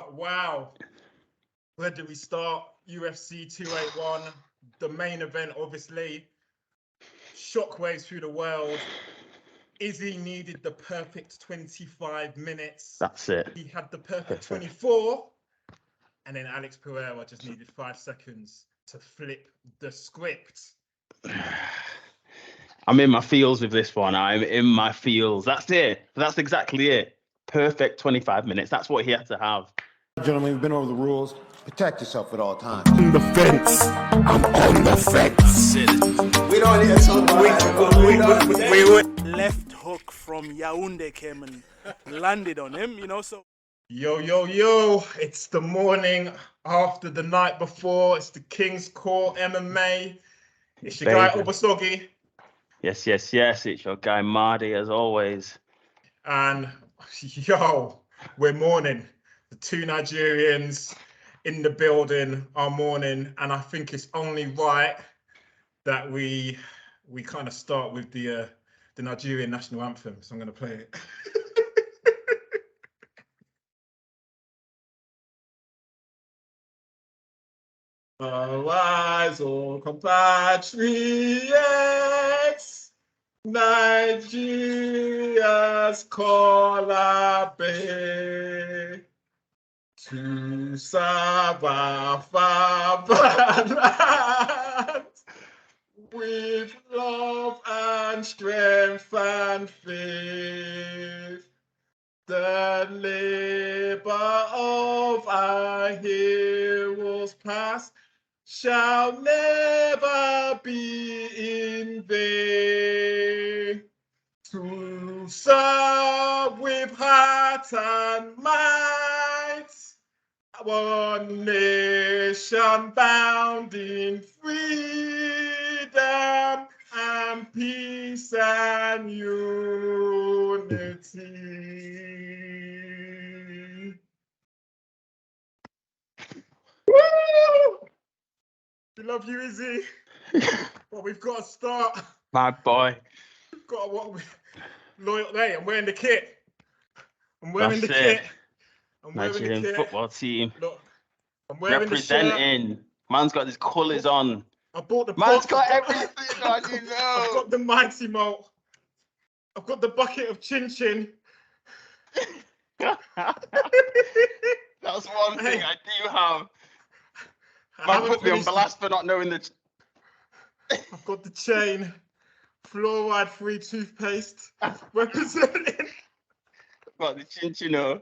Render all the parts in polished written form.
Wow. Where do we start? UFC 281, the main event, obviously. Shockwaves through the world. Izzy needed the perfect 25 minutes. That's it. He had the perfect 24. And then Alex Pereira just needed 5 seconds to flip the script. I'm in my feels with this one. I'm in my feels. That's it. That's exactly it. Perfect 25 minutes. That's what he had to have. Gentlemen, we've been over the rules. Protect yourself at all times. On the fence. I'm on the fence. We don't need to talk about that. Left hook from Yaoundé came and landed on him, so. Yo, it's the morning after the night before. It's the King's Court MMA. It's your guy, Obasogi. Yes. It's your guy, Mardy, as always. And, we're mourning. The two Nigerians in the building are mourning. And I think it's only right that we kind of start with the Nigerian national anthem. So I'm going to play it. Arise, O compatriots, Nigeria's call obey to serve our fatherland with love and strength and faith. The labor of our heroes past shall never be in vain. To serve with heart and might, one nation bound in freedom and peace and unity. Woo! We love you, Izzy. But we've got to start. My boy. We've got to loyal. Hey, I'm wearing the kit. I'm wearing That's the it. kit. I'm wearing Nigerian the kit. football team. Look, I'm wearing representing. The shirt. Man's got his colours on. I bought the Man's box. got everything on, I've got the mighty malt. I've got the bucket of chin chin. That's one thing I do have. Man put me on blast for not knowing the. I've got the chain. Fluoride-free toothpaste. Representing. Got the chinchino.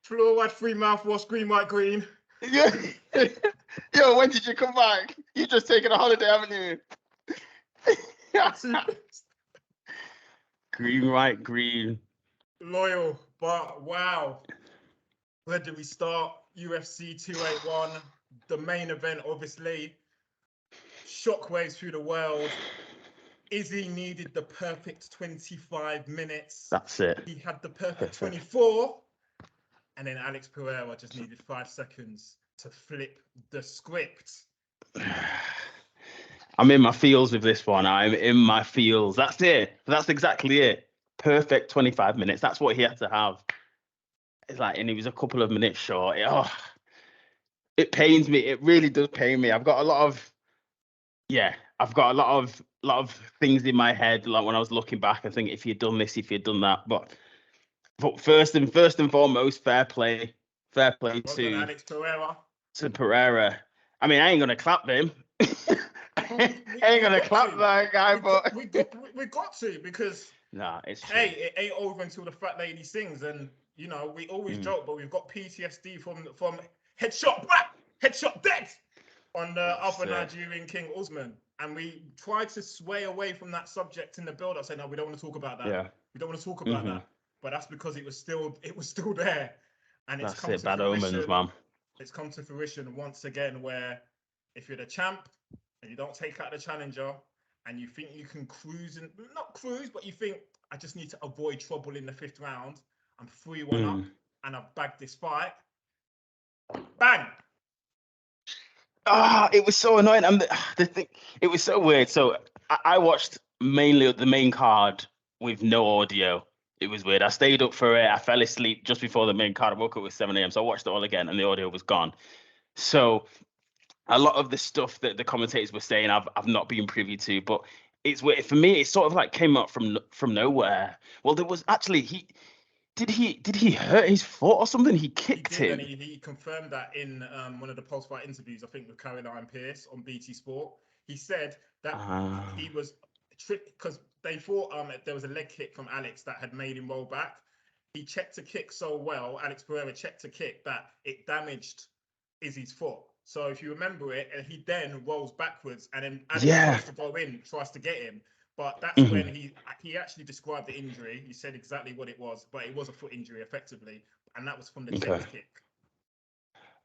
Fluoride-free mouthwash, green, white, green. Yo, when did you come back? You just taken a holiday, haven't you? Green, white, green. Loyal, but wow. Where do we start? UFC 281, the main event, obviously. Shockwaves through the world. Izzy needed the perfect 25 minutes. That's it. He had the perfect 24. And then Alex Pereira just needed 5 seconds to flip the script. I'm in my feels with this one. I'm in my feels. That's it. That's exactly it. Perfect 25 minutes. That's what he had to have. It's like, and he was a couple of minutes short. It pains me. It really does pain me. I've got a lot of things in my head. Like when I was looking back, I think if you'd done this, if you'd done that. But first and foremost, fair play to Alex Pereira. To Pereira. I mean, I ain't gonna clap him. I ain't gonna clap that guy, but we got to, because it's true. Hey, it ain't over until the fat lady sings, and we always joke, but we've got PTSD from headshot dead on the other Nigerian king Usman, and we tried to sway away from that subject in the build-up, saying no, we don't want to talk about that. Yeah. We don't want to talk about that, but that's because it was still there, and it's come to bad fruition. Omens, man. It's come to fruition once again, where if you're the champ and you don't take out the challenger, and you think you can not cruise, but you think, I just need to avoid trouble in the 5th round. I'm 3-1 up, and I've bagged this fight. Bang! It was so annoying. And the thing, it was so weird. So I watched mainly the main card with no audio. It was weird. I stayed up for it. I fell asleep just before the main card. I woke up at 7 a.m. So I watched it all again, and the audio was gone. So a lot of the stuff that the commentators were saying, I've not been privy to. But it's weird for me. It sort of like came up from nowhere. Well, there was actually did he hurt his foot or something? He kicked him. And he confirmed that in one of the post-fight interviews, I think with Caroline Pierce on BT Sport. He said that he was tricked because they thought there was a leg kick from Alex that had made him roll back. He checked a kick so well, Alex Pereira checked a kick that it damaged Izzy's foot. So if you remember it, and he then rolls backwards, and then Alex tries to go in, tries to get him. But that's when he actually described the injury. He said exactly what it was, but it was a foot injury effectively, and that was from the check kick.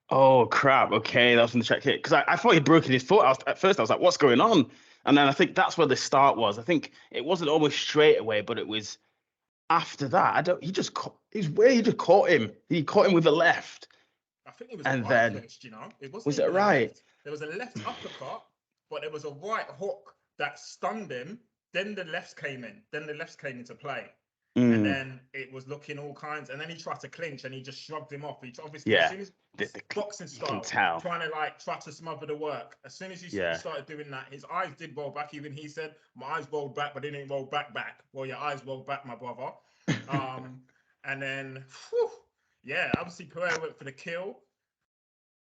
Oh crap! Okay, that was from the check kick because I thought he'd broken his foot. At first, I was like, "What's going on?" And then I think that's where the start was. I think it wasn't almost straight away, but it was after that. He just caught him. He caught him with the left. I think it was and a right then first, you know. It wasn't was it right? Left. There was a left uppercut, but there was a right hook that stunned him. Then the lefts came in. Then the lefts came into play. And then it was looking all kinds. And then he tried to clinch and he just shrugged him off. He obviously, as soon as boxing style, trying to try to smother the work. As soon as he started doing that, his eyes did roll back. Even he said, "My eyes rolled back, but they didn't roll back. Well, your eyes rolled back, my brother." And then, obviously Pereira went for the kill.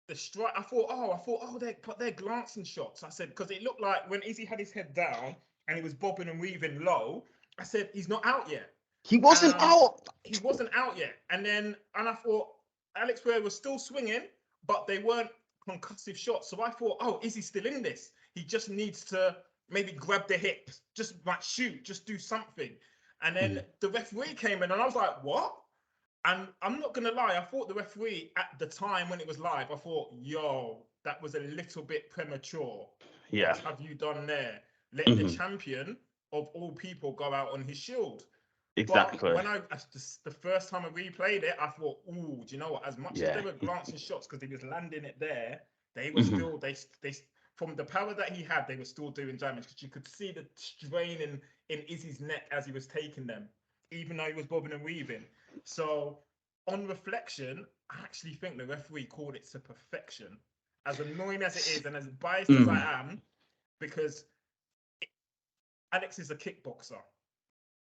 The strike. I thought, they're glancing shots. I said because it looked like when Izzy had his head down and he was bobbing and weaving low. I said he's not out yet. He wasn't out. He wasn't out yet. And I thought Alex Pereira was still swinging, but they weren't concussive shots. So I thought, oh, is he still in this? He just needs to maybe grab the hip, just like shoot, just do something. And then the referee came in and I was like, what? And I'm not going to lie. I thought the referee at the time when it was live, I thought, yo, that was a little bit premature. Yeah. What have you done there? Letting the champion of all people go out on his shield. Exactly. But when the first time I replayed it, I thought, ooh, do you know what? As much as they were glancing shots because he was landing it there, they were still they from the power that he had, they were still doing damage because you could see the strain in Izzy's neck as he was taking them, even though he was bobbing and weaving. So on reflection, I actually think the referee called it to perfection. As annoying as it is and as biased as I am, because Alex is a kickboxer.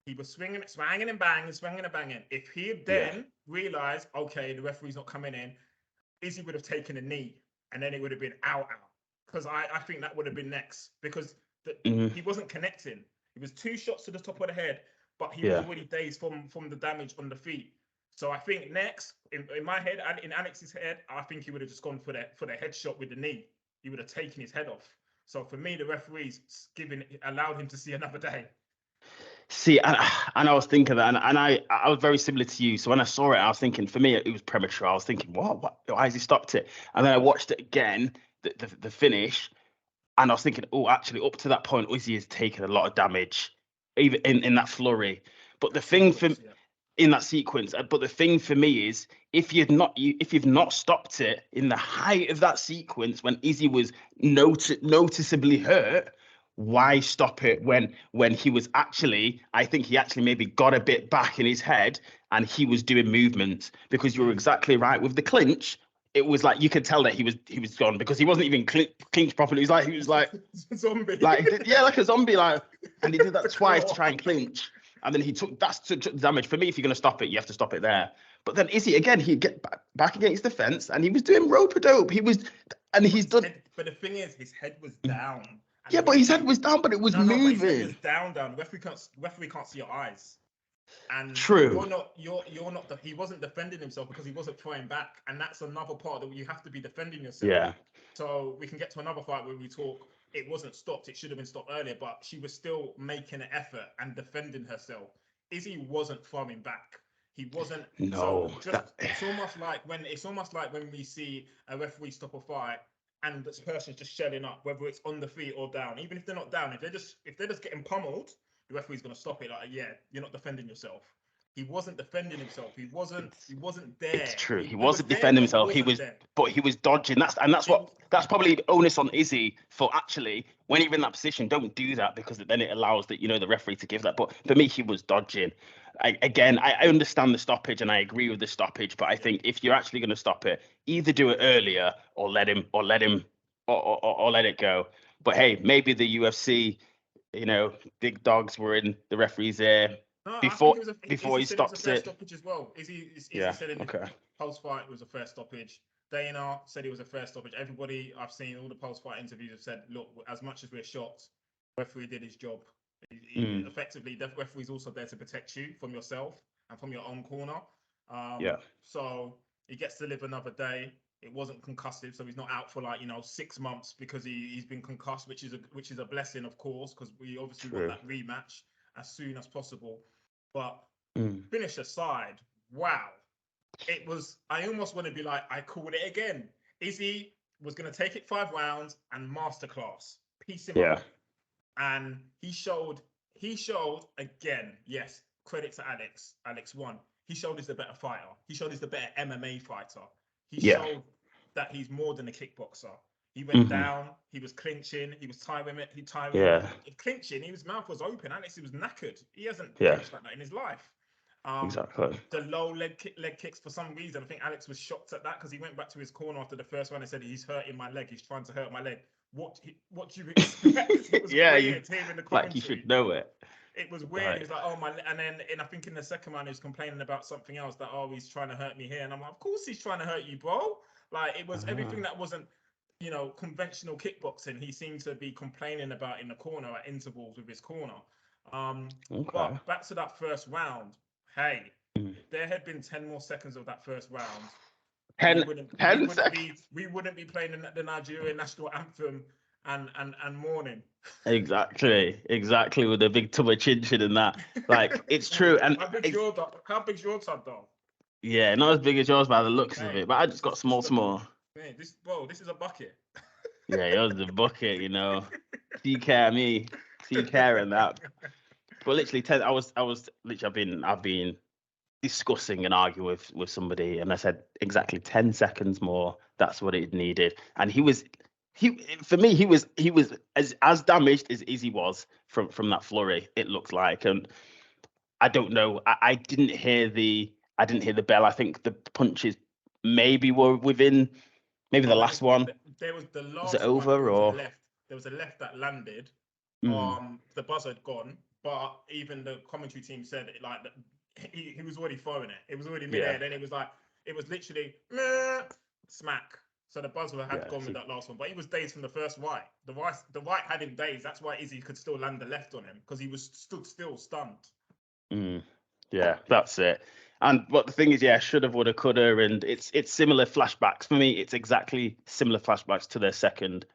He was swinging and banging. If he had then realized, okay, the referee's not coming in, Izzy would have taken a knee and then it would have been out. Because I think that would have been next because he wasn't connecting. It was 2 shots to the top of the head, but he was already dazed from the damage on the feet. So I think next, in my head, in Alex's head, I think he would have just gone for the headshot with the knee. He would have taken his head off. So for me, the referees allowed him to see another day. See, and I was thinking that, and I was very similar to you. So when I saw it, I was thinking, for me, it was premature. I was thinking, what? Why has he stopped it? And then I watched it again, the finish, and I was thinking, oh, actually, up to that point, Izzy has taken a lot of damage, even in that flurry. But the thing in that sequence, but the thing for me is, if you've not stopped it in the height of that sequence when Izzy was noticeably hurt, why stop it when he was actually, I think he actually maybe got a bit back in his head and he was doing movements, because you were exactly right with the clinch. It was like you could tell that he was gone because he wasn't even clinched properly. He was like zombie, like a zombie, and he did that twice to try and clinch, and then he took damage. For me, if you're gonna stop it, you have to stop it there. But then Izzy again, he'd get back against the fence and he was doing rope-a-dope. He's done. But the thing is, his head was down. Yeah, but his head was down, but it was moving. But his head was down. Referee can't see your eyes. And true. You're not. He wasn't defending himself because he wasn't throwing back, and that's another part that you have to be defending yourself. Yeah. So we can get to another fight where we talk. It wasn't stopped. It should have been stopped earlier, but she was still making an effort and defending herself. Izzy wasn't throwing back. He wasn't. No. It's almost like when we see a referee stop a fight and this person's just shelling up, whether it's on the feet or down. Even if they're not down, if they're just getting pummeled, the referee's gonna stop it. Like, yeah, you're not defending yourself. He wasn't defending himself. He wasn't there. It's true. He wasn't defending himself. He was dodging. That's probably onus on Izzy for actually, when you're in that position, don't do that, because then it allows the referee to give that. But for me, he was dodging. I understand the stoppage and I agree with the stoppage, but I think if you're actually going to stop it, either do it earlier or let him or let it go. But hey, maybe the UFC, big dogs were in the referee's ear No, before I think before he Izzy said it was a stops fair it. stoppage as well. Izzy Yeah. said in Okay. the post-fight it was a fair stoppage. Dana said it was a fair stoppage. Everybody I've seen, all the post-fight interviews have said, look, as much as we're shocked, the referee did his job. Effectively, the referee's also there to protect you from yourself and from your own corner. Yeah. So he gets to live another day. It wasn't concussive, so he's not out for 6 months because he's been concussed, which is a blessing, of course, because we obviously want that rematch as soon as possible. But finish aside, wow. It was, I almost want to be like, I called it again. Izzy was going to take it 5 rounds and masterclass, piece him up. And he showed again, yes, credit to Alex. Alex won. He showed he's the better fighter. He showed he's the better MMA fighter. He showed that he's more than a kickboxer. He went down, he was clinching, he was clinching, his mouth was open. Alex, he was knackered. He hasn't clinched like that in his life. Exactly. The low leg kicks, for some reason, I think Alex was shocked at that because he went back to his corner after the first one and said, he's hurting my leg, he's trying to hurt my leg. What do you expect? It was weird hearing the commentary. Like you should know it. It was weird. Right. He was like, oh my, and I think in the second round he was complaining about something else, that he's trying to hurt me here, and I'm like, of course he's trying to hurt you, bro. Like it was everything that wasn't, conventional kickboxing. He seemed to be complaining about in the corner at intervals with his corner. But back to that first round. Hey, if there had been 10 more seconds of that first round, we wouldn't be playing the Nigerian national anthem and mourning. Exactly, with the big tub of chin and that. Like it's true. And how big's your tub, though? Yeah, not as big as yours by the looks of it, but I just got small. Man, this is a bucket. Yeah, yours is a bucket, See care me, see care and that. But literally, I've been discussing and arguing with somebody, and I said exactly 10 seconds more. That's what it needed, and he was as damaged as Izzy was from that flurry. It looked like, and I don't know. I didn't hear the bell. I think the punches maybe were within the last one. There was the last. Was it over or there was a left that landed. The buzzer had gone, but even the commentary team said it like that. He was already throwing it. It was already midair. Yeah. Then it was literally smack. So the buzzer had gone with that last one, but he was dazed from the first right. The right had him dazed. That's why Izzy could still land the left on him, because he was stood still, stunned. Yeah, that's it. And what the thing is, shoulda, woulda, coulda, and it's similar flashbacks for me. It's exactly similar flashbacks to their second,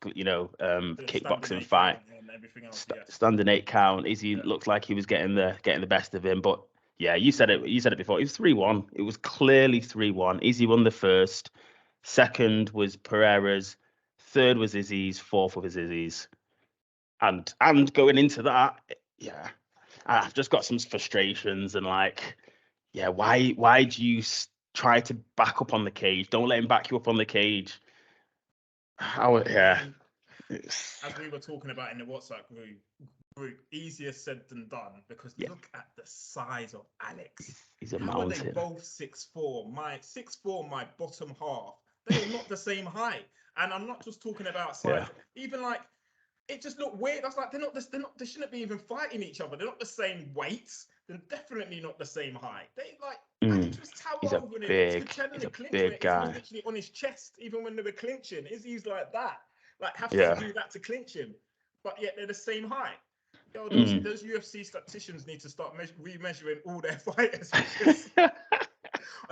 kickboxing fight. And everything else, standing 8 count. Izzy looked like he was getting the best of him, but you said it before. It was 3-1. It was clearly 3-1. Izzy won the first. Second was Pereira's. Third was Izzy's. Fourth was Izzy's. And going into that, I've just got some frustrations and why do you try to back up on the cage? Don't let him back you up on the cage. As we were talking about in the WhatsApp group, easier said than done, because look at the size of Alex. He's a mountain. How are they both 6'4"? My 6'4", my bottom half. They are not the same height, and I'm not just talking about size. Even it just looked weird. I was like, they shouldn't be even fighting each other. They're not the same weights. They're definitely not the same height. They Alex was tower over him. He's a big guy. He was literally on his chest, even when they were clinching. Izzy's like that. Have to do that to clinch him. But yet they're the same height. Yo, those UFC statisticians need to start remeasuring all their fighters.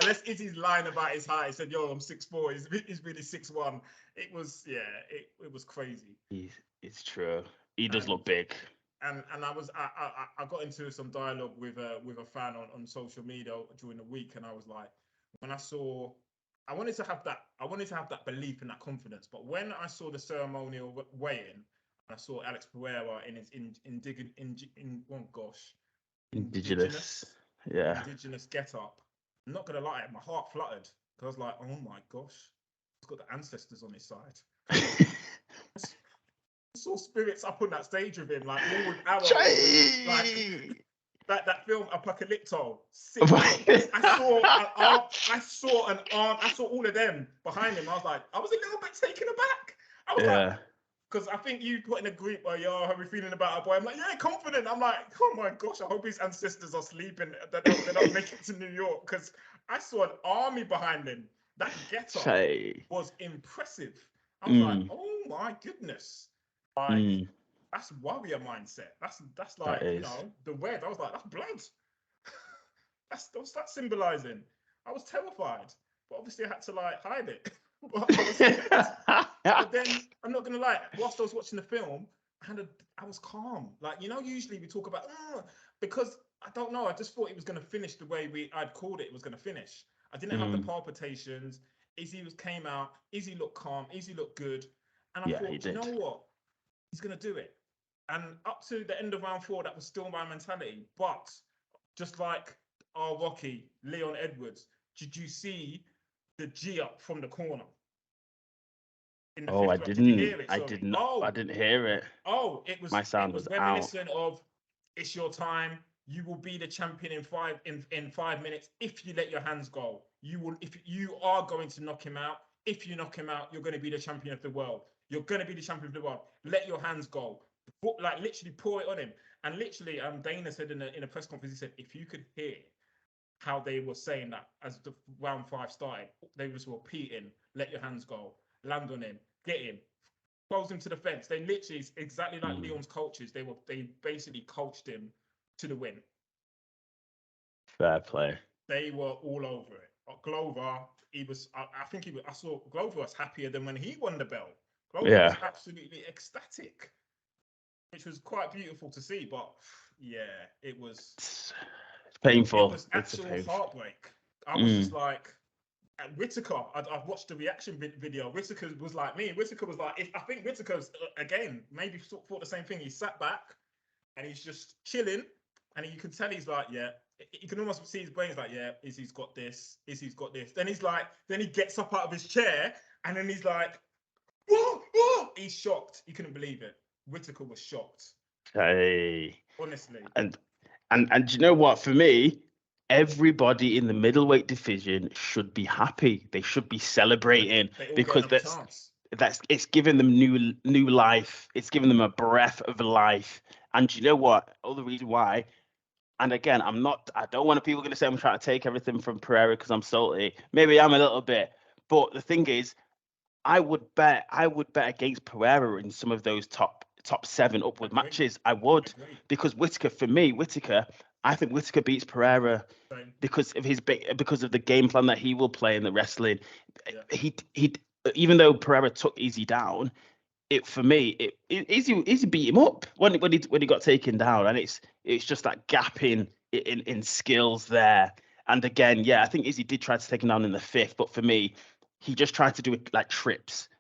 Unless Izzy's lying about his height, he said, "Yo, I'm 6'4". He's really 6'1". It was it was crazy. It's true. He does look big. And I got into some dialogue with a fan on social media during the week, and I was like, when I wanted to have that belief and that confidence, but when I saw the ceremonial weigh-in, I saw Alex Pereira in his indigenous get-up. I'm not gonna lie, my heart fluttered, because I was like, oh my gosh, he's got the ancestors on his side. I saw spirits up on that stage with him, all with arrows. that film Apocalypto. I saw all of them behind him. I was a little bit taken aback. I was like, because I think you put in a group where how are we feeling about our boy? I'm like, yeah, confident. I'm like, oh my gosh, I hope his ancestors are sleeping. They're not making it to New York, because I saw an army behind him. That getup was impressive. I was like, oh my goodness. Like, that's warrior mindset. That's like, you know, the red. I was like, that's blood. What's that symbolizing? I was terrified, but obviously I had to like hide it. But I was scared. But then I'm not gonna lie, whilst I was watching the film, I was calm. Like, you know, usually we talk about because I don't know, I just thought it was gonna finish the way I'd called it was gonna finish. I didn't have the palpitations. Izzy came out, Izzy looked calm, Izzy looked good. And I thought, you know what? He's gonna do it. And up to the end of round 4, that was still my mentality. But just like our Rocky, Leon Edwards, did you see the G up from the corner? I didn't. Did you hear it? I didn't. I didn't hear it. It was. My sound was was reminiscent of, it's your time. You will be the champion in 5 minutes if you let your hands go. You will. If you are going to knock him out, if you knock him out, you're going to be the champion of the world. You're going to be the champion of the world. Let your hands go. Like, literally pour it on him. And literally, Dana said in a press conference, he said, if you could hear how they were saying that as the round 5 started, they was repeating, let your hands go, land on him, get him, close him to the fence. They literally, it's exactly like Leon's coaches. They basically coached him to the win. Fair play. They were all over it. Glover, I saw Glover was happier than when he won the belt. Glover was absolutely ecstatic, which was quite beautiful to see. But yeah, it was. It's painful. It was actual heartbreak. I was just like, Whittaker. I've watched the reaction video. Whittaker was like me. Whittaker was like, I think Whittaker's again maybe thought the same thing. He sat back and he's just chilling, and you can tell he's like, yeah. You can almost see his brain's like, yeah, Izzy's got this. Izzy's got this. Then he gets up out of his chair, and then he's like, whoa, whoa. He's shocked. He couldn't believe it. Whittaker was shocked. Hey. Honestly. And you know what? For me, everybody in the middleweight division should be happy. They should be celebrating, because it's given them new life. It's given them a breath of life. And you know what? All the reason why. And again, I don't want people going to say I'm trying to take everything from Pereira because I'm salty. Maybe I'm a little bit. But the thing is, I would bet against Pereira in some of those top 7 upward matches. I would, because Whittaker, I think Whittaker beats Pereira because of the game plan that he will play in the wrestling. Yeah. He even though Pereira took Izzy down, Izzy beat him up when he got taken down, and it's just that gap in skills there. And again, yeah, I think Izzy did try to take him down in the 5th, but for me, he just tried to do it like trips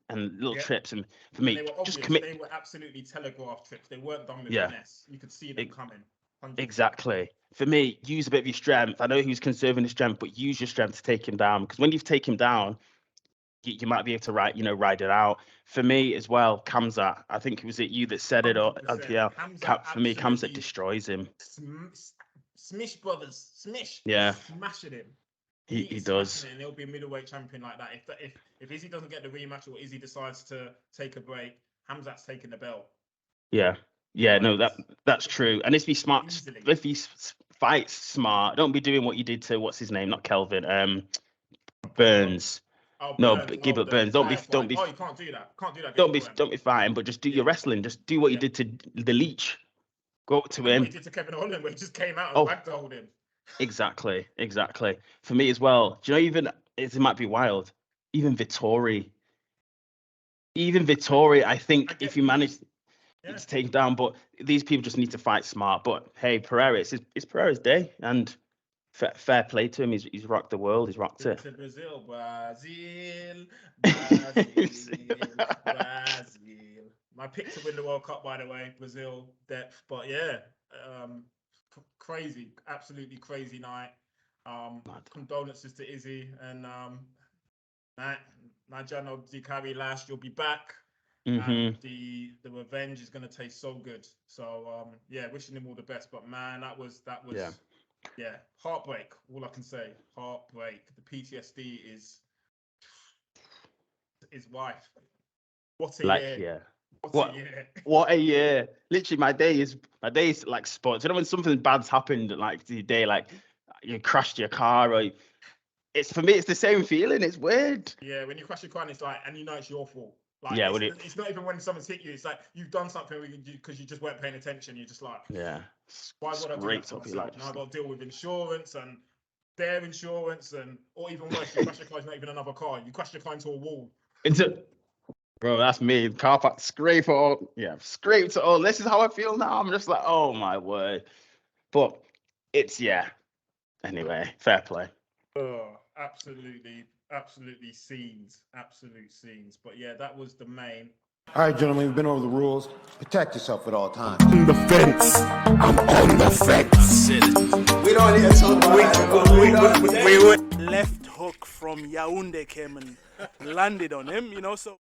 and little trips, and for me, they were absolutely telegraphed trips. They weren't done with finesse. You could see them coming. 100%. Exactly. For me, use a bit of your strength. I know he was conserving his strength, but use your strength to take him down, because when you've taken him down, you might be able to ride it out. For me as well, Khamzat, I think it was you that said it, or for me, Khamzat destroys him. Smish brothers, Smish. Yeah, smashing him. He does. And he'll be a middleweight champion like that. If Izzy doesn't get the rematch, or Izzy decides to take a break, Khamzat's taking the belt. Yeah, no, that's true. And if he fights smart, don't be doing what you did to what's his name, not Kelvin, Burns. Burns. Don't be. Oh, you can't do that. Don't be fine, but just do your wrestling. Just do what you did to the Leech. Go up to him. What he did to Kevin Holland, where he just came out and ragdolled him. Exactly. For me as well. Do you know, even it might be wild. Even Vittori, I think if you manage to take him down, but these people just need to fight smart. But hey, Pereira, it's Pereira's day, and fair play to him. He's rocked the world. He's rocked it. To Brazil. My pick to win the World Cup, by the way, Brazil, depth. But yeah, crazy, absolutely crazy night. Condolences to Izzy and Nigel Dikari Lash. You'll be back. And the revenge is going to taste so good. So yeah, wishing him all the best. But man, that was yeah, heartbreak. All I can say, heartbreak. The PTSD is his wife. What a year! Yeah. What a year! What a year! Literally, my day is like sports. You know, when something bad's happened, like the day, like you crashed your car, or it's for me, it's the same feeling. It's weird. Yeah, when you crash your car, and it's like, and you know it's your fault. Like, yeah, it's not even when someone's hit you. It's like you've done something because you just weren't paying attention. You're just like, yeah. Why would I do that to myself? Now I've got to deal with insurance and their insurance, and or even worse, you crash your car, it's not even another car. You crash your car into a wall. Bro, that's me. Car park, scrape all. Yeah, scraped all. This is how I feel now. I'm just like, oh my word. But it's, yeah. Anyway, fair play. Oh, absolutely scenes. Absolute scenes. But yeah, that was the main. All right, gentlemen, we've been over the rules. Protect yourself at all times. On the fence. I'm on the fence. We don't need to talk about Left hook from Yaoundé came and landed on him, you know, so